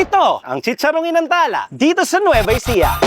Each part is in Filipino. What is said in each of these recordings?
Ito ang Chicharong Inantala dito sa Nueva Ecija.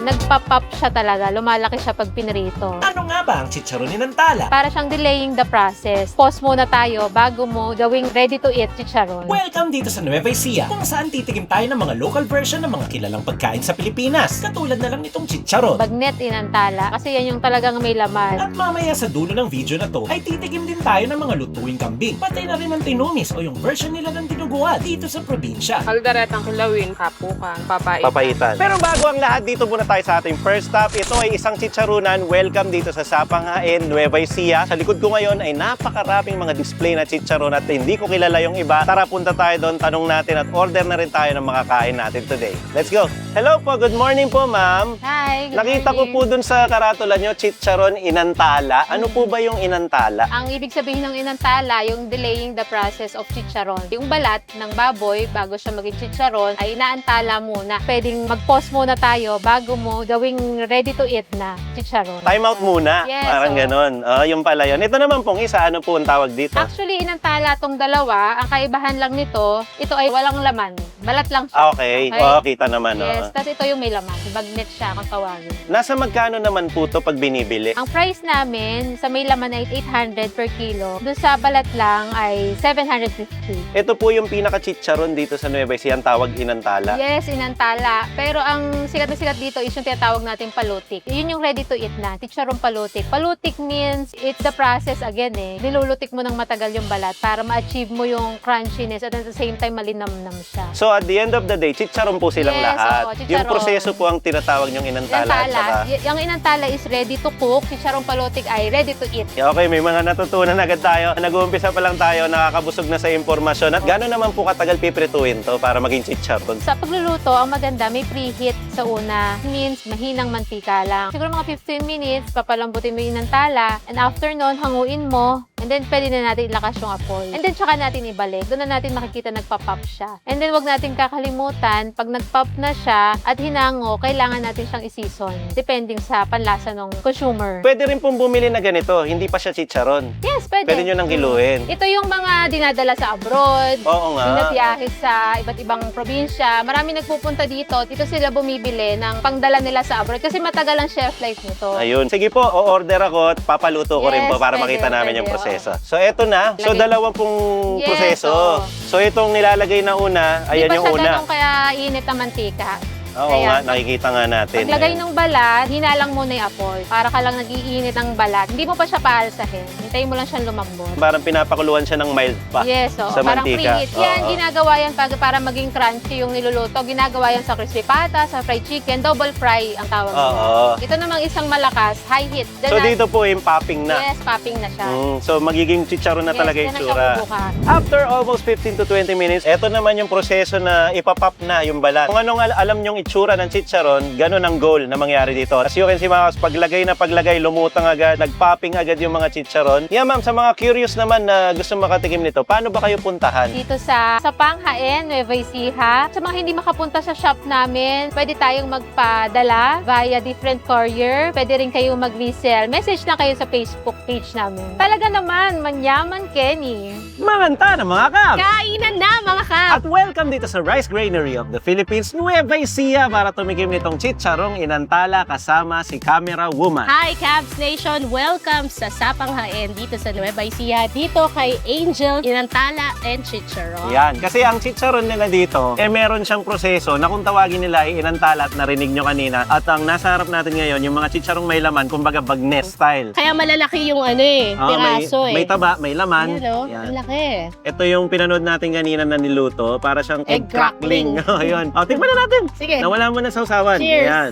Nagpa-pop siya talaga. Lumalaki siya pag pinrito. Ano nga ba ang Chicharon Inantala? Para siyang delaying the process. Pause muna tayo bago mo gawing ready to eat chicharon. Welcome dito sa Nueva Ecija, kung saan titigim tayo ng mga local version ng mga kilalang pagkain sa Pilipinas. Katulad na lang nitong chicharon. Bagnet inantala kasi yan yung talagang may laman. At mamaya sa dulo ng video na to ay titigim din tayo ng mga lutuing kambing. Patay na rin ang tinumis o yung version nila ng dinuguan dito sa probinsya. Kalderetang kilawin, kapukan, papaitan. Papaitan. Pero bago ang lahat, dito muna tayo sa ating first stop. Ito ay isang chicharunan. Welcome dito sa Sapanghain, Nueva Ecija. Sa likod ko ngayon ay napakaraming mga display na chicharon at hindi ko kilala yung iba. Tara, punta tayo doon, tanong natin at order na rin tayo ng mga kain natin today. Let's go! Hello po, good morning po ma'am. Hi, good Nakita ko morning. po dun sa karatula nyo, chicharon inantala. Ano po ba yung inantala? Ang ibig sabihin ng inantala, yung delaying the process of chicharon. Yung balat ng baboy, bago siya maging chicharon, ay inaantala muna. Pwedeng mag-pause muna tayo bago mo gawing ready to eat na chicharon. Time out muna. Yes, Parang oo. ganon. Yung pala yun. Ito naman pong isa, ano po ang tawag dito? Actually, inantala tong dalawa. Ang kaibahan lang nito, ito ay walang laman. Balat lang siya. Okay. Okay. Oo, kita naman. Yes, tapos ito yung may laman. Bagnet siya kung tawagin. Nasa magkano naman po to pag binibili? Ang price namin sa may laman ay 800 per kilo. Doon sa balat lang ay 750. Ito po yung pinaka-chicharon dito sa Nueva Ecija, ang tawag inantala. Yes, inantala. Pero ang sikat na sikat dito is yung tinatawag natin palutik. Yun yung ready to eat na. Chicharon palutik. Palutik means it's the process again eh. Nilulutik mo ng matagal yung balat para ma-achieve mo yung crunchiness at at the same time malinamnam siya. So at the end of the day, chicharon po silang Yes, lahat. oo, chicharon. Yung proseso po ang tinatawag yung inantala. At saka, Yung inantala is ready to cook. Chicharon palutik ay ready to eat. okay, may mga natutunan agad tayo. Nag-uumpisa pa lang tayo, nakakabusog na sa impormasyon. At gano'n naman po katagal piprituin to para maging chicharon? Sa pagluluto, ang maganda, may preheat sa una. Means, mahinang mantika lang. Siguro mga 15 minutes, papalambutin mo yung inantala. And after nun, hanguin mo. And then, pwede na natin ilakas yung apoy. And then, tsaka natin ibalik. Doon na natin makikita nagpa-pop siya. And then, wag natin kakalimutan, pag nag-pop na siya at hinango, kailangan natin siyang i-season. Depending sa panlasa ng consumer. Pwede rin pong bumili na ganito, hindi pa siya chicharon. Yes, pwede. Pwede nyo nang giluhin. Ito yung mga dinadala sa abroad. Oo nga. Binabiyahe sa iba't ibang probinsya. Marami nagpupunta dito. Dito sila bumibili ng pangdala nila sa abroad kasi matagal ang shelf life nito. Ayun. Sige po, o-order ako at papaluto ko rin Yes, po para pwede, makita namin pwede, yung proseso. So, eto na. So, Lagay- dalawang pong Yes, proseso. oo. So, itong nilalagay na una, ayan Di yung pa siya una. ganun kaya init ang mantika. Oo Kaya, nga, nakikita nga natin. Paglagay Ayan. ng balat, hinalang muna yung apoy. Para ka lang nag-iinit ng balat. Hindi mo pa siya paalsahin. Hintayin mo lang siyang lumambot. Parang pinapakuluan siya ng mild pa. Yes, oo. Sa Parang mantika. preheat. Yan, Oo. ginagawa yan para maging crunchy yung niluluto. Ginagawa yan sa crispy pata, sa fried chicken, double fry ang tawag nila. Oo. Ito namang isang malakas, high heat. So, dito po yung popping na. Yes, popping na siya. So, magiging chicharon na Yes, talaga yung yan ang tsura. siya bubukas. After almost 15 to 20 minutes, eto naman yung proseso na ipapop na yung balat. Kung anong alam nyong itsura ng chicharon, ganun ang goal na mangyari dito. As you can see mga kas, paglagay, lumutang agad, nagpopping agad yung mga chicharon. Yeah ma'am, sa mga curious naman na gusto makatikim nito, paano ba kayo puntahan? Dito sa Panghain, Nueva Ecija. Sa mga hindi makapunta sa shop namin, pwede tayong magpadala via different courier. Pwede rin kayong mag-resell. Message lang kayo sa Facebook page namin. Talaga naman, manyaman Kenny. Manganta na mga kap! Kainan na mga kap! At welcome dito sa Rice Granary of the Philippines, Nueva Ecija, para tumikim nitong chicharong inantala kasama si Camera Woman. Hi Cabs Nation! Welcome sa Sapanghain dito sa Nueva Ecija. Dito kay Angel, Inantala, and Chicharon. Yan. Kasi ang chicharon nila dito, meron siyang proseso na kung tawagin nila ay inantala at narinig nyo kanina. At ang nasa harap natin ngayon, yung mga chicharong may laman, kumbaga bagnet style. Kaya malalaki yung piraso may taba, may laman. Ayan o, Yan. ang laki. Ito yung pinanood natin kanina na niluto, para siyang egg Egg crackling. crackling. Ayun. O, tingnan na natin. Sige. Nawala mo na sa usawan. Cheers. Ayan.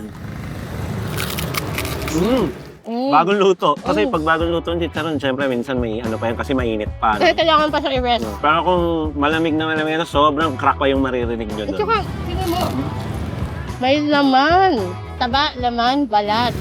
Bagong luto. Kasi pag bagong luto ng chicharon, syempre minsan may ano pa yan kasi mainit pa. No? Kaya kailangan pa siyang i-rest. Pero kung malamig na, sobrang crack pa yung maririnig nyo At doon. saka, tingnan mo. May laman. Taba, laman, balat.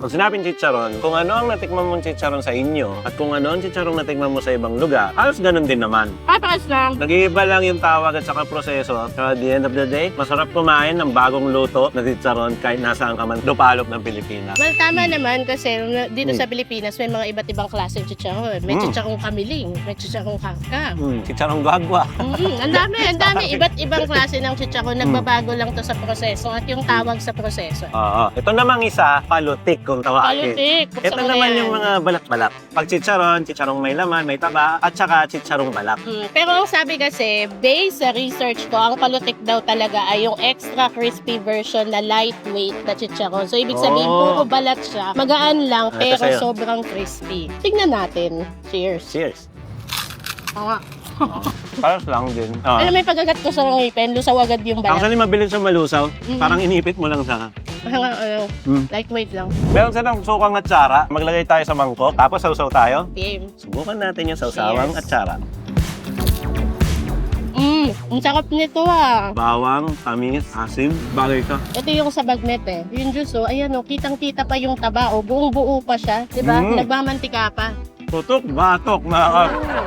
Pag sinabing chicharon, kung ano ang natikman mong chicharon sa inyo at kung ano ang chicharon natikman mo sa ibang lugar, halos ganun din naman. Papakas lang. Nag-iiba lang yung tawag at saka proseso. So at the end of the day, masarap kumain ng bagong luto na chicharon kahit nasaan ka man lupalop ng Pilipinas. Well, tama naman kasi dito sa Pilipinas may mga iba't ibang klase ng chicharon. May chicharong kamiling, may chicharong kangkang. Chicharong gagwa. Ang dami. Iba't ibang klase ng chicharon. Nagbabago lang to sa proseso at yung tawag sa proseso. Oo. Ito namang isa, palutik kung tawagin. Palutik. Ito naman yung mga balak-balak. Pag chicharon, chicharong may laman, may taba, at saka chicharong balak. Pero ang sabi kasi, based sa research ko, ang palutik daw talaga ay yung extra crispy version na lightweight na chicharon. So, ibig sabihin, puro balat siya. Magaan lang, Ito pero sa'yo. sobrang crispy. Tignan natin. Cheers. Cheers. Ah. Paras lang din. Alam mo, may pagagat ko sa ngipin, lusaw agad yung balat. Actually, mabilis siya malusaw. Parang inipit mo lang siya. Lightweight lang. Meron silang sukang atsara. Maglagay tayo sa mangkok, tapos sausaw tayo. Game. Subukan natin yung sausawang Cheers. atsara. Ang sarap nito ah. Bawang, tamis, asim, bagay ka. Ito yung sa bagnet eh. Yung juice oh, ayan oh, kitang-kita pa yung taba oh. Buong-buo pa siya, 'di ba? Nagmamantika pa. Tutok, batok,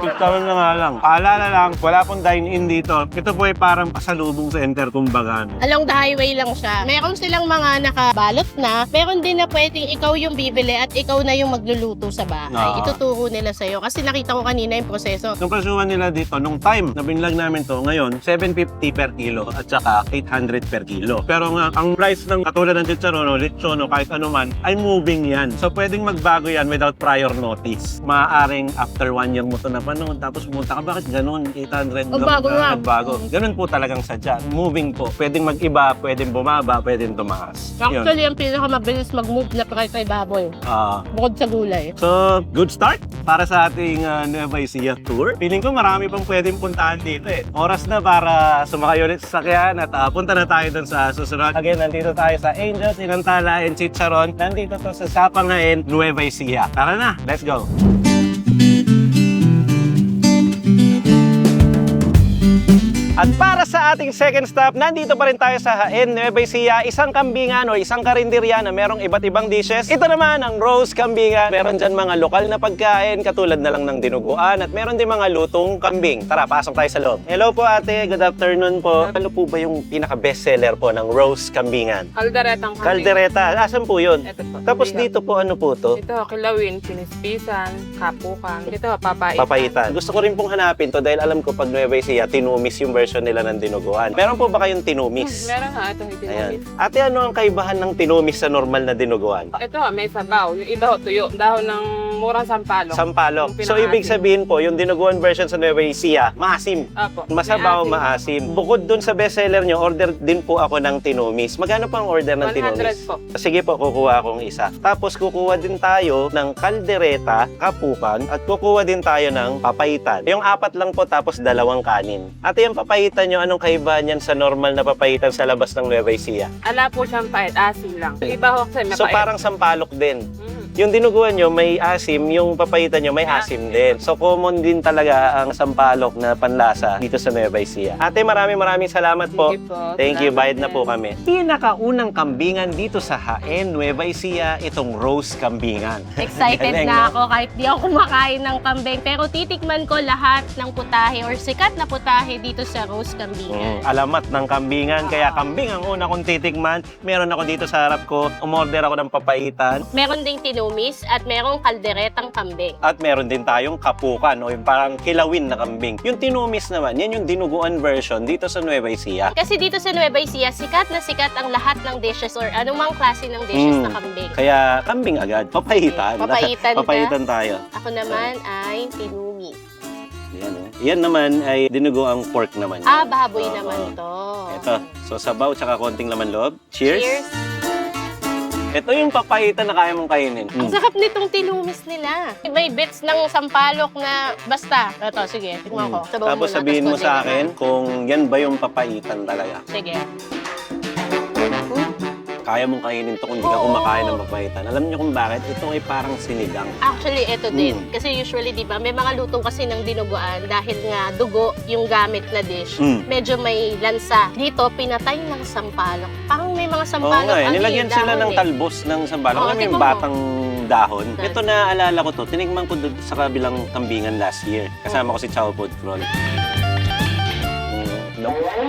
chicharon na nga lang. Paalala lang, wala pong dine-in dito. Ito po ay parang pasalubong center, kumbaga. Along the highway lang siya. Meron silang mga nakabalot na, meron din na pwedeng ikaw yung bibili at ikaw na yung magluluto sa bahay. Ituturo nila sa'yo. Kasi nakita ko kanina yung proseso. Yung presyuhan nila dito, nung time na binlag namin to, ngayon, 750 per kilo at saka 800 per kilo. Pero nga, ang price ng katulad ng chicharon o lechon o kahit ano man, ay moving yan. So, pwedeng magbago yan without prior notice. Maaaring after 1 year mo to napanood, tapos pumunta ka, bakit ganun? 800 Ang bago lang. Bago. Ganun po talagang sadya. Moving po. Pwedeng mag-iba, pwedeng bumaba, pwedeng tumaas. Yun. Actually, ang pinakamabilis mag-move na price ay baboy. Bukod sa gulay. So, good start para sa ating Nueva Ecija tour. Feeling ko marami pang pwedeng puntahan dito eh. Oras na para sumakay ulit sa sakyan at punta na tayo dun sa susunod. Again, nandito tayo sa Angels, Inantala, and Chicharon. Nandito to sa Sapangain, Nueva Ecija. Tara na, let's go! At para sa ating second stop, nandito pa rin tayo sa Jaén, Nueva Ecija, isang kambingan o isang karinderya na merong iba't ibang dishes. Ito naman ang Rose Kambingan. Meron dyan mga lokal na pagkain, katulad na lang ng dinuguan at meron din mga lutong kambing. Tara, pasok tayo sa loob. Hello po ate, good afternoon po. Ano po ba yung pinaka-bestseller po ng Rose Kambingan? Kalderetang kambing. Kaldereta, asan po yun? Ito po. Tapos kambingan. dito po, ano po to? Ito, kilawin, sinispisan, kapukan. Ito, papaitan. Papaitan. Gusto ko rin pong hanapin to dahil alam ko pag Nueva Ecija, tinumis yung version nila ng dinuguan. Meron po ba kayong tinumis? Meron nga, ito, Ayan. itinumis. Ate, ano ang kaibahan ng tinumis sa normal na dinuguan? Ito, may sabaw. Yung iba, tuyo. Dahon ng murang sampalok. Sampalok. Yung So, ibig pinakaasim. sabihin po, yung dinuguan version sa Nueva Ecija, maasim. Apo. Masabaw, May maasim. asim. Bukod dun sa bestseller nyo, order din po ako ng tinumis. Magkano po ang order ng 100 tinumis? po. Sige po, kukuha akong isa. Tapos kukuha din tayo ng kaldereta, kapukan, at kukuha din tayo ng papaitan. Yung 4 lang po, tapos 2 kanin. Ate, yung papaitan nyo, anong kaibahan yan sa normal na papaitan sa labas ng Nueva Ecija? Ala po siyang pait, asim lang. Yung iba ho kasi may So, pait. parang sampalok din. Mm. Yung dinuguan nyo may asim, yung papaitan nyo may asim din. So common din talaga ang sampalok na panlasa dito sa Nueva Ecija. Ate, maraming salamat po. Sige po. Thank you, Salamat bayad na din. po kami. Pinakaunang kambingan dito sa Jaén, Nueva Ecija, itong Rose Kambingan. Excited Galing, no? na ako kahit di ako kumakain ng kambing. Pero titikman ko lahat ng putahe or sikat na putahe dito sa Rose Kambingan. Alamat ng kambingan, kaya kambing ang una kong titikman. Meron ako dito sa harap ko, umorder ako ng papaitan. Meron ding tinumis at merong kalderetang kambing. At meron din tayong kapukan o yung parang kilawin na kambing. Yung tinumis naman, yan yung dinuguan version dito sa Nueva Ecija. Kasi dito sa Nueva Ecija, sikat na sikat ang lahat ng dishes or anumang klase ng dishes na kambing. Kaya kambing agad, papaitan. Papaitan ka? Papaitan tayo. Ako naman ay tinumis. Yan, oh. Yan naman ay dinuguang pork naman. Baboy Oo. naman to. Ito, so sabaw tsaka konting laman loob. Cheers! Cheers! Ito yung papaitan na kaya mong kainin. Ang sarap nitong tinumis nila. May bits ng sampalok na basta. Ito, sige, tingnan ko. Sabaw Tapos muna, sabihin mo tapos sa konti akin naman. kung yan ba yung papaitan talaga. Sige. kaya mong kainin to kung hindi ka Oo. kumakain ng mapahitan. Alam niyo kung bakit? Ito ay parang sinigang. Actually, ito din. Kasi usually, di ba, may mga luto kasi ng dinuguan dahil nga dugo yung gamit na dish. Medyo may lansa. Dito, pinatay ng sampalok. Parang may mga Oo sampalok. nga, nilagyan sila dahon ng eh. talbos ng sambalak. Oo, Alam mo yung tingnan mo. batang dahon? Dahon. Ito naalala ko to. Tinigman ko doon sa kabilang kambingan last year. Kasama ko si Chow Food Crawl.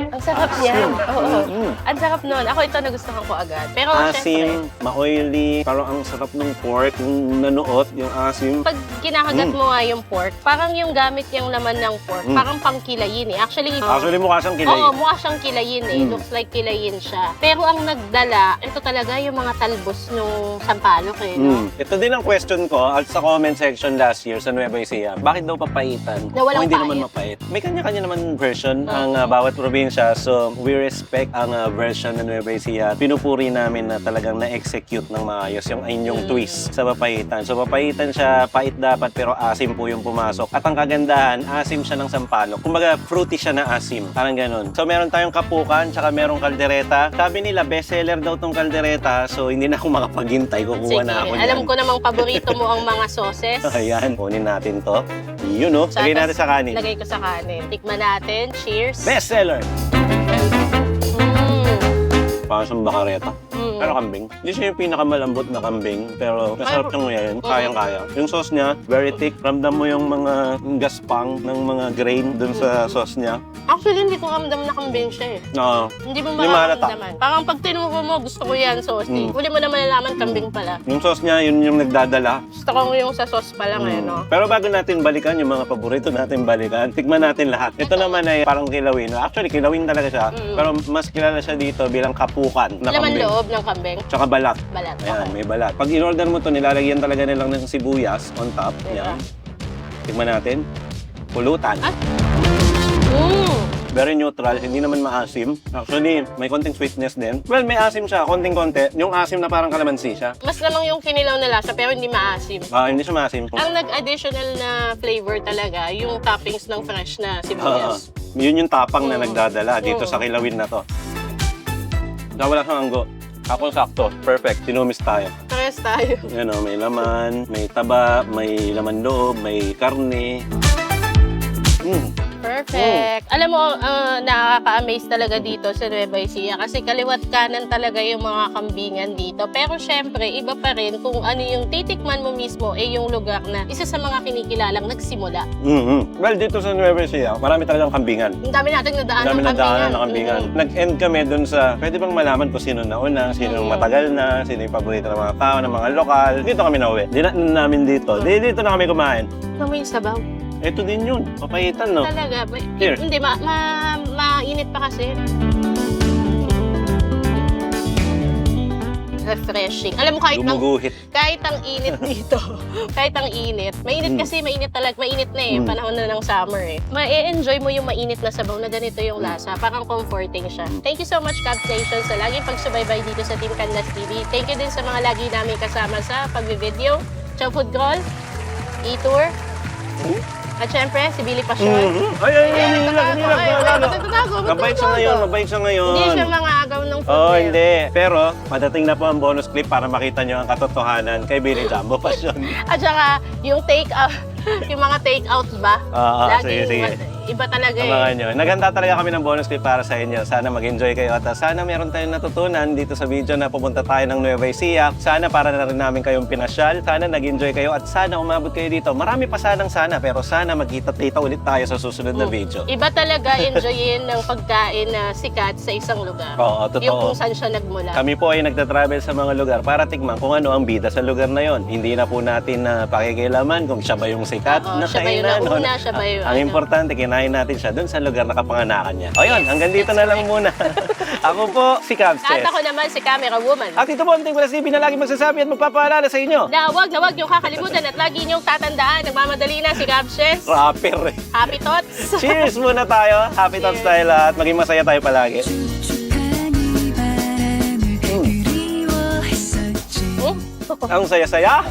Ang sarap yan. Oo. Ang sarap nun. Ako ito nagustuhan ko agad. Pero syempre, Asim, ma-oily, parang ang sarap ng pork, yung nanuot, yung asim. pag kinakagat mo nga yung pork, parang yung gamit yung laman ng pork, parang pangkilayin eh. Actually, Mukha siyang kilay. oo, mukha siyang kilayin eh. Looks like kilayin siya. Pero ang nagdala, ito talaga yung mga talbos nung sampalok eh. No? Ito din ang question ko at sa comment section last year sa Nueva Ecija. Bakit daw papaitan? Na walang Kung hindi pait. naman mapait. May kanya-kanya naman version ang bawat probinsya. So, we respect ang version ng Nueva Ecija. Pinupuri namin na talagang na-execute ng maayos yung inyong twist sa papaitan. So, papaitan siya, pait dapat pero asim po yung pumasok. At ang kagandahan, asim siya ng sampalok. Kumbaga, fruity siya na asim. Parang ganun. So, meron tayong kapukan, tsaka merong kaldereta. Sabi nila, bestseller daw tong kaldereta. So, hindi na ako makapaghintay. Kukuha Sige, na ako alam niyan. ko namang paborito mo ang mga sauces. Ayan, kunin natin to. Yun, no? So, Lagay natin sa kanin. Lagay ko sa kanin. Tikman natin. Cheers. Bestseller! Mm. Parang siyang bakareta. Mm. Pero kambing. Hindi siya yung pinakamalambot na kambing. Pero masarap siyang nguyayin. Kayang-kaya. Yung sauce niya, very thick. Ramdam mo yung mga gaspang ng mga grain dun sa sauce niya. Actually, hindi ko ramdam na kambing siya eh. Oo. Hindi mo Hindi mahalata. mararamdaman. Parang pag tinuro mo, gusto ko yan sauce eh. Huli mo na malalaman kambing pala. Yung sauce niya, yun yung nagdadala. Gusto ko yung sa sauce pa lang eh, no? Pero bago natin balikan yung mga paborito natin balikan, tikman natin lahat. Ito naman ay parang kilawin. Actually, kilawin talaga siya. Pero mas kilala siya dito bilang kapukan na Laman kambing. loob ng kambing. Tsaka balat. Balat. Ayan, Okay. may balat. Pag in-order mo to, nilalagyan talaga nilang ng sibuyas on top. Yeah. Yan. Tikman natin. Pulutan. Mm. Very neutral, hindi naman maasim. Actually, may konting sweetness din. Well, may asim siya, konting-konti. Yung asim na parang kalamansi siya. Mas lamang yung kinilaw na lasa pero hindi maasim. Hindi siya maasim. Ang nag-additional na flavor talaga, yung toppings ng fresh na sibuyas. Yun yung tapang na nagdadala dito sa kilawin na to. Wala siyang anggo. Ako sakto. Perfect. Tinumis tayo. Parehas tayo. Yan o, may laman, may taba, may laman loob, may karne. Perfect. Alam mo, nakaka-amaze talaga dito sa Nueva Ecija kasi kaliwat kanan talaga yung mga kambingan dito. Pero syempre, iba pa rin kung ano yung titikman mo mismo yung lugar na isa sa mga kinikilalang nagsimula. Well, dito sa Nueva Ecija, marami talagang kambingan. Ang dami nating nadaan Dami ng na kambingan. daanan ng kambingan. Nag-end kami dun sa, pwede bang malaman kung sino nauna, sino yung matagal na, sino yung paborito ng mga tao, ng mga lokal. Dito kami nauwi. Dinaan namin dito. Dito na kami kumain. Ano mo yung sabaw? Ito din yun. Papaitan, no? Talaga. Here. Hindi, mainit pa kasi. Refreshing. Alam mo, kahit ang init dito, kahit ang init, mainit kasi, mainit talaga, mainit na eh, panahon na ng summer eh. Ma-enjoy mo yung mainit na sabaw na ganito yung lasa, parang comforting siya. Thank you so much, Cab Station, sa laging pagsubaybay dito sa Team Canlas TV. Thank you din sa mga lagi namin kasama sa pag-video, Chow Food Crawl, E-Tour, at syempre, si Billy Passion. Ay, Tatago. mabait siya ngayon, mabait siya ngayon. Hindi siya mga agaw ng food. Oo, eh. hindi. Pero, madating na po ang bonus clip para makita nyo ang katotohanan kay Billy Jumbo Passion. At saka, yung take-out, yung mga take-outs ba? Sige. Iba talaga Abangan eh. nyo. Naghanda talaga kami ng bonus clip para sa inyo. Sana mag-enjoy kayo at sana meron tayong natutunan dito sa video na pupunta tayo ng Nueva Ecija. Sana para na rin namin kayong pinasyal. Sana nag-enjoy kayo at sana umabot kayo dito. Marami pa sanang sana pero sana magkita-kita ulit tayo sa susunod na video. Iba talaga enjoyin ng pagkain na sikat sa isang lugar. Oo, totoo. Yung kung saan siya nagmula. Kami po ay nagta-travel sa mga lugar para tikman kung ano ang bida sa lugar na yon. Hindi na po natin pakikilaman kung siya ba yung sikat Oo, na siya ba yung kainan. nauna, siya ba yung Ang importante, kinain natin siya doon sa lugar na kapanganakan niya. O yun, hanggang dito na lang muna. Ako po, si At Cabses. ako naman si Camera Woman. At ito po ang Team Canlas TV na lagi magsasabi at magpapaalala sa inyo. Na wag niyong kakalimutan at lagi niyong tatandaan. Nagmamadali na si Gabshes. Rapper eh. Happy thoughts. Cheers muna tayo. Happy thoughts tayo lahat. Maging masaya tayo palagi. Ang saya-saya.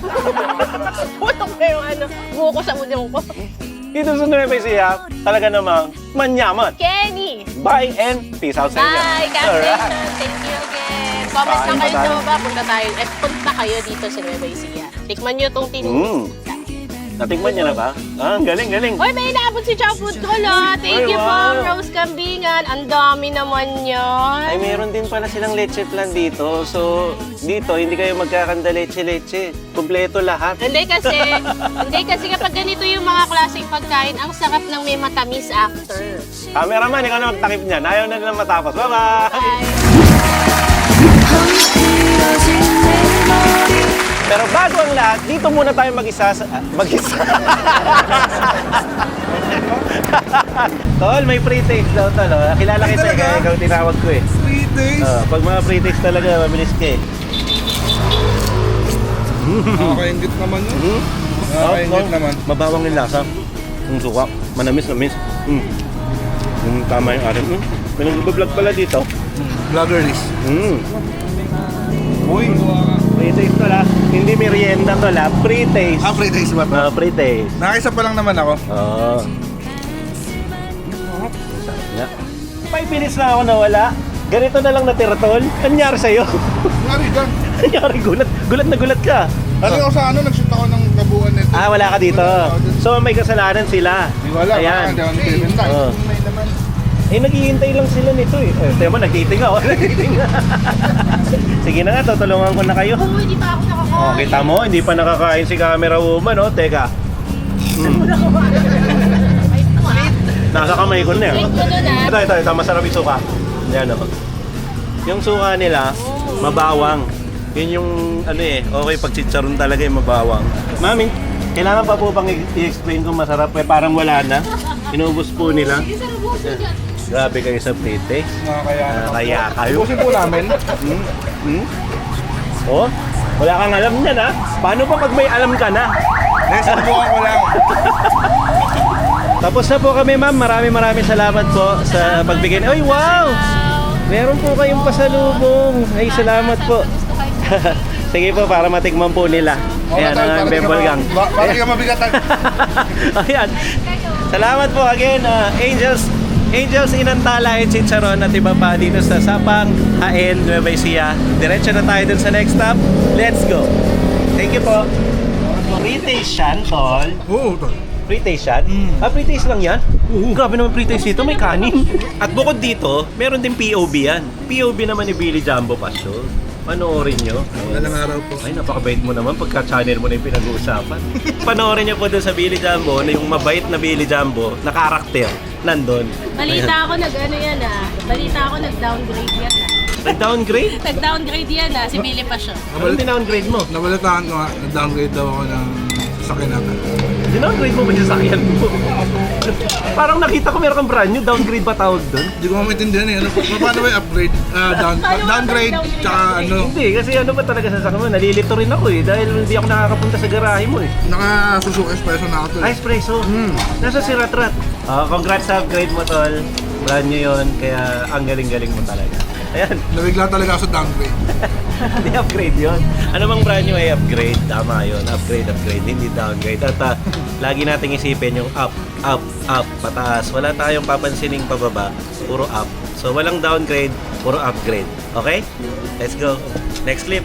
Putok na yung buko sa ulo ko. Dito sa Nueva Ecija, talaga namang manyaman. Kenny! Bye and peace out sa inyo. Bye, Captain! Alright. Thank you again! Comment Kain lang pa kayo sa tayo. baba. Punta kayo dito sa Nueva Ecija. Tikman nyo tong tinis. Natikman niya na ba? Ang galing, galing. Uy, may inaabot si Chow Food Hall, ah. Thank Uy, you wow. po, Rose Kambingan. Ang dami naman yan. Ay, mayroon din pala silang leche plan dito. So, dito, hindi kayo magkakanda leche-leche. Kompleto lahat. Hindi kasi kapag ganito yung mga klaseng pagkain, ang sarap ng may matamis after. Cameraman, ikaw na magtakip niyan. Ayaw na nilang matapos. Bye-bye! Bye! Pero bago ang lahat, dito muna tayo mag-isa. Tol, may free taste daw, tol. Oh. Kilala kita, ikaw tinawag ko eh. 3 days. Pag mga free taste talaga, mabilis ka eh. Nakakaingit naman yun. Nakakaingit naman. Mabawang yung lasa. Yung suka, manamis-namis. Tama yung arin. May nag-vlog pala dito. Vlogger list. Uy. Free taste tol ha. Hindi merienda tol ha. Free taste. Free days ba to? Free taste. Nakaisa pa lang naman ako. Oo. Sarap nga. 5 minutes na ako nawala. Ganito na lang natira tol. Ano nangyari sa'yo? Nari ka. Nangyari, gulat na gulat ka. Ano ako sa nag-shoot ako ng kabuuan nito. Wala ka dito. So may kasalanan sila. Di wala. Ayan. Hindi ako nagtitinda. Oo. May naman. Naghihintay lang sila nito eh. Tema, nagtiting ako. Sige na nga, tutulungan ko na kayo. Oh, hindi pa ako nakakain. Kita mo, hindi pa nakakain si camera woman, oh. Teka. Nasa kamay ko na Wait mo doon, ah. Ito, masarap yung suka. Yan, oh. Yung suka nila, mabawang. Yun yung, okay pag chicharon talaga yung mabawang. Mami, kailangan pa po bang i-explain kung masarap? Parang wala na. Inubos po nila. Grabe kayo sa plate, eh. Nakakaya kayo. Ubusin po namin. Oh, wala kang alam niyan, ha? Paano pa pag may alam ka na? Subukan ko lang. Tapos na po kami, ma'am. Maraming salamat po sa pagbigay. Ay, wow! Meron po kayong pasalubong. Ay, salamat po. Sige po, para matikman po nila. Ayan, ang bembol gang. Bakit ka mabigatan? Ayan. Salamat po again, Angels Inantala and Chicharon at iba pa dito sa Sapang, Haen, Nueva Ecija. Diretso na tayo dun sa next stop. Let's go! Thank you po. Free taste yan, tol. Oo, tol. Free taste yan? Free taste lang yan? Grabe naman free taste dito, may kanin. At bukod dito, meron din POB yan. POB naman ni Billy Jumbo Passion. Panoorin nyo. Magandang araw po. Ay, napakabait mo naman pagka-channel mo na yung pinag-uusapan. Panoorin nyo po doon sa Billy Jumbo na yung mabait na Billy Jumbo na karakter nandun. Balita ako Balita ako nag-downgrade yan, ah. Nag-downgrade? Nag-downgrade yan, ah. Si Billy pa siya. Ano din-downgrade mo? Nabalitaan ko nga, nag-downgrade daw ako ng sakinatan. Dinowngrade mo ba yung sasakyan mo? Parang nakita ko meron kang brand new, downgrade ba tawag doon? Hindi ko maintindihan eh. Paano ba yung upgrade? Downgrade, tsaka ano? Hindi, kasi ano ba talaga sasakyan mo? Nalilito rin ako eh, dahil hindi ako nakakapunta sa garahe mo eh. Naka-Suzuki Espresso na ako tol. Espresso. Nasa si Ratrat. Congrats sa upgrade mo, tol. Brand new yun, kaya ang galing-galing mo talaga. Ayan, Nabigla talaga ako sa downgrade. hindi upgrade yun. Ano bang brand new ay upgrade? Tama yun, upgrade, hindi downgrade. At lagi nating isipin yung up, pataas. Wala tayong papansining pababa, puro up. So walang downgrade, puro upgrade. Okay? Let's go. Next clip.